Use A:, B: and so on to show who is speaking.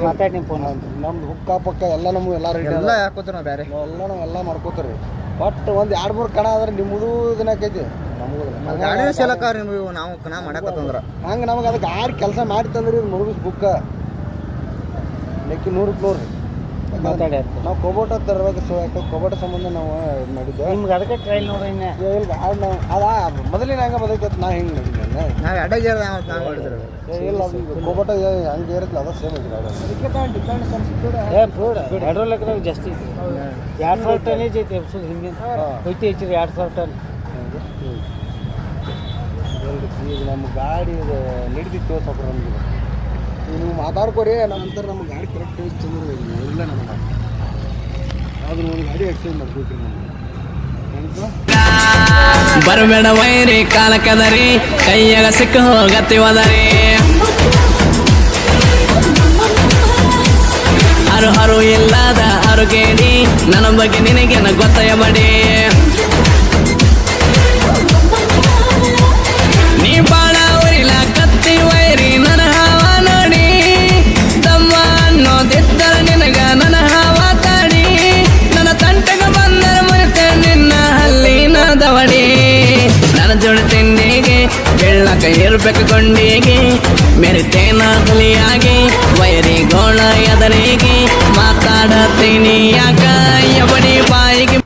A: ಮಾತಾಡಿ ನಿಮ್ಮ ಫೋನ್
B: ನಮ್ದು ಹುಕ್ಕ ಪಕ್ಕ ಎಲ್ಲ ನಮ್ಗೆ ಎಲ್ಲ ರೆಡಿ
A: ಎಲ್ಲ ಹಾಕೋತೀವಿ ನಾವು ಬೇರೆ
B: ಎಲ್ಲ ನಾವೆಲ್ಲ ಮಾಡ್ಕೋತೀರಿ ಬಟ್ ಒಂದು 2-3 ಕಣ ಆದ್ರೆ ನಿಮ್ಮದು ಇದನ್ನಕೈತಿ ನಮಗೂ
A: ಗಾಡಿ ಸೇಲಕ್ಕ ನಿಮ್ಗೆ ನಾವು ಕಣ ಮಾಡಕತ್ತಂದ್ರೆ
B: ಹಂಗೆ ನಮಗೆ ಅದಕ್ಕೆ ಆರು ಕೆಲಸ ಮಾಡ್ತಂದ್ರಿ ಇದು ಮುರುಗಿಸ್ ಬುಕ್ಕ ಲೆಕ್ಕಿ 100 ರೀ
A: ಮಾತಾಡಿ
B: ನಾವು ಕೊಬೋಟ ತರಬೇಕು ಕೊಬೋಟ ಸಂಬಂಧ ನಾವು ಇದು ಮಾಡಿದ್ದೆ
A: ನಿಮ್ಗೆ ಅದಕ್ಕೆ ಟ್ರೈಲ್ ನೋಡಿ
B: ಇಲ್ಲ ನಾವು ಅದ ಮೊದಲಿನ ಹಂಗೆ ಬದಕೈತೆ ನಾ ಹೆಂಗೆ ಮಾಡಿದ್ದೆ
A: ನಾವು ಎಡಗೇರ ನಾವು ಮಾಡಿದ್ರೆ
B: ಇಲ್ಲ ಕೊಬೋಟ ಹಂಗೆ ಇರುತ್ತಲ್ಲ ಅದ ಸೇಮ್ ಐತಿ
A: ಪೆಟ್ರೋಲ್ ಹಾಕಿದಾಗ ಜಾಸ್ತಿ ಐತಿ 2000 ಟನ್ನೇಜ್ ಐತಿ ಎಬ್ಸೋದು ಹಿಂಗೆ ಹೋಯ್ತು ಹೆಚ್ಚಿರಿ 2000 ಟನ್
B: ಈಗ ನಮ್ಮ ಗಾಡಿ ಇದು ನಡೀತಿತ್ತು ಸ್ವಲ್ಪ ನಮಗೆ ನೀವು ಮಾತಾಡ್ಕೊರಿ ನಂತರ ನಮ್ಮ ಗಾಡಿ ಕರೆಕ್ಟ್ ಚಂದ್ರ ಇಲ್ಲ ನಮಗೆ ಆದ್ರೂ ಒಂದು ಗಾಡಿ ಎಕ್ಸ್ಚೇಂಜ್ ಮಾಡ್ಬೇಕ್ರಿ ನಮ್ಗೆ
C: ಬರಬೇಡ ವೈರಿ ಕಾಲಕದರಿ ಕೈಯಾಗ ಸಿಕ್ಕ ಹೋಗತ್ತಿವದರಿ ಹರು ಇಲ್ಲದ ಅರುಗೇಡಿ ನನ್ನ ಬಗ್ಗೆ ನಿನಗೆ ಗೊತ್ತಾಯ ಮಾಡಿ ನೀ ಬಾಳ ಉರಿಲ ಕತ್ತಿ ವೈರಿ ನನ್ನ ಹಾವ ನೋಡಿ ತಮ್ಮ ಅನ್ನೋದಿದ್ದರ ನಿನಗ ನನ್ನ ಹಾವ ತಾಡಿ ನನ್ನ ತಂಟಗ ಬಂದರ ಮರೆತೆ ನಿನ್ನ ಹಲ್ಲಿನ ದವಡಿ ನನ್ನ ಜೋಡಿ ತಿಂಡಿಗೆ ಬೆಳ್ಳಕ ಇರ್ಬೇಕು ಕೊಂಡಿಗೆ ಮೆರಿತೇನ ಹುಲಿಯಾಗಿ ವೈರಿ ಗೋಳ ಎದರಿಗೆ ಮಾತಾಡತೀನಿ ಯಾಕ ಎಬಡಿ ಬಾಯಿಗೆ